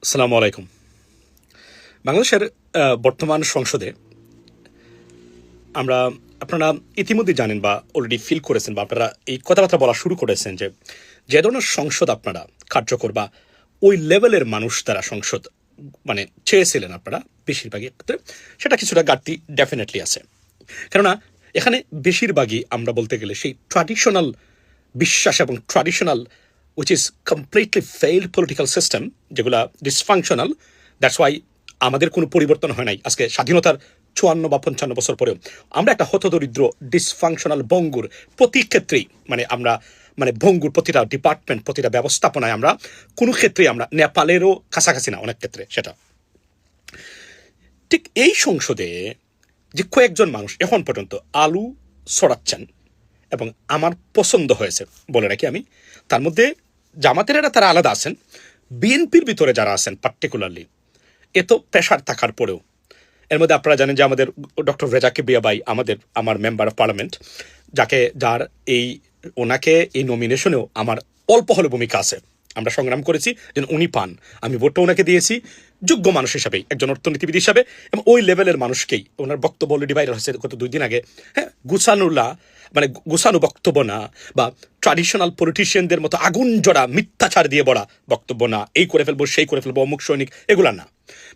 আসসালামু আলাইকুম। বাংলাদেশের বর্তমান সংসদে আমরা আপনারা ইতিমধ্যে জানেন বা অলরেডি ফিল করেছেন বা আপনারা এই কথাবার্তা বলা শুরু করেছেন যে ধরনের সংসদ আপনারা কার্যকর বা ওই লেভেলের মানুষ তারা সংসদ মানে চেয়েছিলেন আপনারা বেশিরভাগই ক্ষেত্রে সেটা কিছুটা ঘাটতি ডেফিনেটলি আছে। কেননা এখানে বেশিরভাগই আমরা বলতে গেলে সেই ট্র্যাডিশনাল বিশ্বাস এবং traditional which is completely failed political system যেগুলা ডিসফাংশনাল। দ্যাটস ওয়াই আমাদের কোনো পরিবর্তন হয় নাই আজকে স্বাধীনতার ৫৪ বা ৫৫ বছর পরেও আমরা একটা হতদরিদ্র ডিসফাংশনাল ভঙ্গুর প্রতি ক্ষেত্রেই আমরা ভঙ্গুর প্রতিটা ডিপার্টমেন্ট প্রতিটা ব্যবস্থাপনায় আমরা কোনো ক্ষেত্রেই আমরা নেপালেরও কাছাকাছি না অনেক ক্ষেত্রে সেটা। ঠিক এই সংসদে যে কয়েকজন মানুষ এখন পর্যন্ত আলু ছড়াচ্ছেন এবং আমার পছন্দ হয়েছে বলে রাখি আমি, তার মধ্যে জামাতেরা তারা আলাদা আছেন, বিএনপির ভিতরে যারা আছেন পার্টিকুলারলি এত প্রেশার থাকার পরেও এর মধ্যে আপনারা জানেন যে আমাদের ডক্টর রেজা কিবরিয়া ভাই আমার মেম্বার অফ পার্লামেন্ট যার ওনাকে এই নমিনেশনেও আমার অল্প হলে ভূমিকা আছে। আমরা সংগ্রাম করেছি যেন উনি পান, আমি ভোটটা ওনাকে দিয়েছি যোগ্য মানুষ হিসাবেই, একজন অর্থনীতিবিদ হিসাবে, এবং ওই লেভেলের মানুষকেই ওনার বক্তব্য অলরেডি ভাইরাল হয়েছে গত 2 দিন আগে। হ্যাঁ, গুছানো বক্তব্য না বা ট্র্যাডিশনাল পলিটিশিয়ানদের মতো আগুন জড়া মিথ্যাচার দিয়ে বড়া বক্তব্য না, এই করে ফেলবো সেই করে ফেলবো অমুক সৈনিক এগুলা না।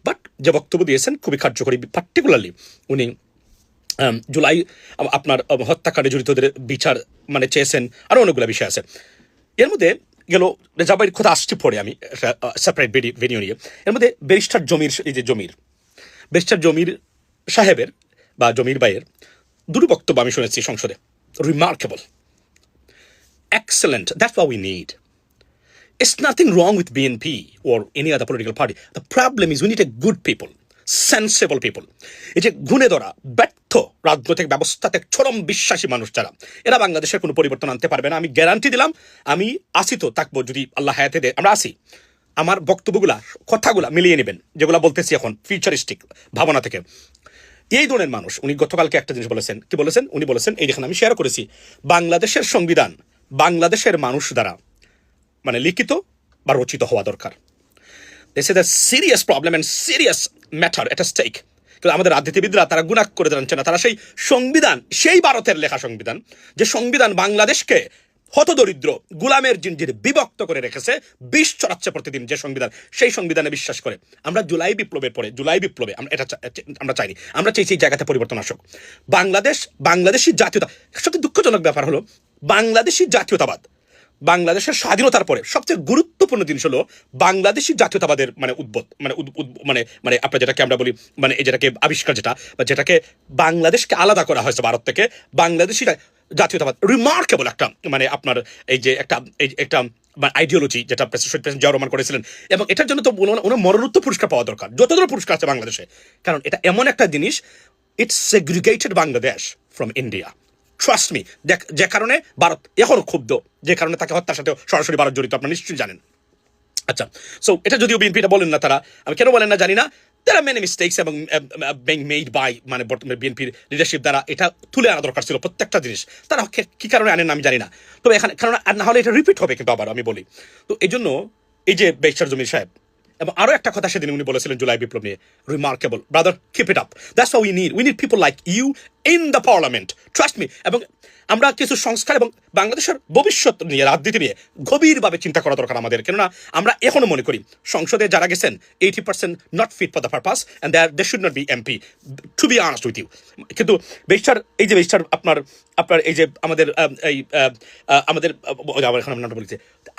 বাট যে বক্তব্য দিয়েছেন খুবই কার্যকরী, পার্টিকুলারলি উনি জুলাই আপনার হত্যাকাণ্ডে জড়িতদের বিচার চেয়েছেন, আরও অনেকগুলো বিষয় আছে। এর মধ্যে গেল রেজাবাইয়ের কথা আসছে পরে আমি সেপারেট ভিডিও নিয়ে। এর মধ্যে ব্যারিস্টার জমির সাহেবের বা জমির ভাইয়ের দুটো বক্তব্য আমি শুনেছি সংসদে, remarkable, excellent, that's what we need. It's nothing wrong with BNP or any other political party. The problem is we need a good people, sensible people. এই যে গুণে ধরা ব্যর্থ রাজনৈতিক ব্যবস্থাতে চরম বিশ্বাসী মানুষ যারা, এরা বাংলাদেশের কোনো পরিবর্তন আনতে পারবে না। আমি গ্যারান্টি দিলাম, আমি আসি তো থাকবো যদি আল্লাহ হায়াতে দেয়, আমরা আসি। আমার বক্তব্যগুলা কথাগুলা মিলিয়ে নেবেন যেগুলো বলতেছি এখন ফিউচারিস্টিক ভাবনা থেকে। এই ধরনের মানুষ উনি গতকালকে একটা জিনিস বলেছেন, কি বলেছেন উনি বলেছেন, এই দেখেন আমি শেয়ার করেছি, বাংলাদেশের সংবিধান বাংলাদেশের মানুষ দ্বারা লিখিত বা রচিত হওয়া দরকার। This is a serious problem and serious matter at stake. কিন্তু আমাদের রাজনীতিবিদরা তারা গুনাহ করে জানছে না, তারা সেই ভারতের লেখা সংবিধান, যে সংবিধান বাংলাদেশকে হতদরিদ্র গোলামের জিঞ্জিরে বিভক্ত করে রেখেছে, বিষ ছড়াচ্ছে প্রতিদিন, যে সংবিধান, সেই সংবিধানে বিশ্বাস করে। আমরা জুলাই বিপ্লবে আমরা চাইনি, আমরা চাইছি এই জায়গাতে পরিবর্তন আসুক। বাংলাদেশি জাতীয়তা, সবচেয়ে দুঃখজনক ব্যাপার হলো বাংলাদেশি জাতীয়তাবাদ বাংলাদেশের স্বাধীনতার পরে সবচেয়ে গুরুত্বপূর্ণ জিনিস হলো বাংলাদেশি জাতীয়তাবাদের উদ্ভব আপনার যেটাকে আমরা বলি এই যেটাকে আবিষ্কার যেটাকে বাংলাদেশকে আলাদা করা হয়েছে ভারত থেকে, বাংলাদেশি জাতীয়তাবাদ রিমার্কেবল একটা আপনার এই যে একটা আইডিওলজি যেটা প্রেসিডেন্ট জিয়াউর রহমান করেছিলেন, এবং এটার জন্য তো ওনার মরণোত্তর পুরস্কার পাওয়া দরকার, যত ধরনের পুরস্কার আছে বাংলাদেশে। কারণ এটা এমন একটা জিনিস, it's segregated Bangladesh from India. Trust me, যে কারণে ভারত এখনো ক্ষুব্ধ, যে কারণে তাকে হত্যার সাথে সরাসরি ভারত জড়িত, আপনারা নিশ্চয়ই জানেন। আচ্ছা, সো এটা যদিও বিএনপিটা বলেন না, তারা আমি কেন বলেন না জানি না, there are many mistakes এবং being made by বর্তমানে বিএনপির লিডারশিপ দ্বারা এটা তুলে আনা দরকার ছিল প্রত্যেকটা জিনিস। তারা কি কারণে আনেন আমি জানি না, তবে এখানে কারণ না হলে এটা রিপিট হবে কিন্তু আবার আমি বলি। তো এই জন্য এই যে ব্যারিস্টার জমির সাহেব, এবং আরো একটা কথা সেদিন উনি বলেছিলেন জুলাই বিপ্লব নিয়ে, remarkable brother, keep it up, that's what we need people like you in the parliament, trust me. এবং আমরা কিছু সংস্কার এবং বাংলাদেশের ভবিষ্যৎ নিয়ে, রাজনীতি নিয়ে গভীরভাবে চিন্তা করা দরকার আমাদের। কেননা আমরা এখনো মনে করি সংসদে যারা গেছেন 80% not fit for the purpose and they should not be MP, to be honest with you. কিন্তু ব্যারিস্টার আপনার এই যে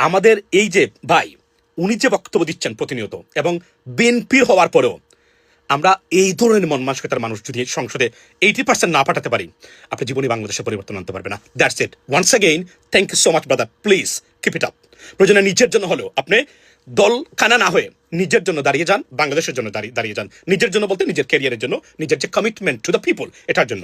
আমাদের এই যে ভাই, উনি যে বক্তব্য দিচ্ছেন প্রতিনিয়ত, এবং বিএনপির হওয়ার পরেও আমরা এই ধরনের মন মানসিকতার মানুষ যদি সংসদে 80% না পাঠাতে পারি, আপনি জীবনে বাংলাদেশে পরিবর্তন আনতে পারবে না। That's it. Once again thank you so much brother, please keep it up. প্রয়োজনে নিজের জন্য হলেও আপনি দল কানা না হয়ে নিজের জন্য দাঁড়িয়ে যান, বাংলাদেশের জন্য দাঁড়িয়ে যান। নিজের জন্য বলতে নিজের ক্যারিয়ারের জন্য, নিজের যে কমিটমেন্ট টু দ্য পিপল, এটার জন্য।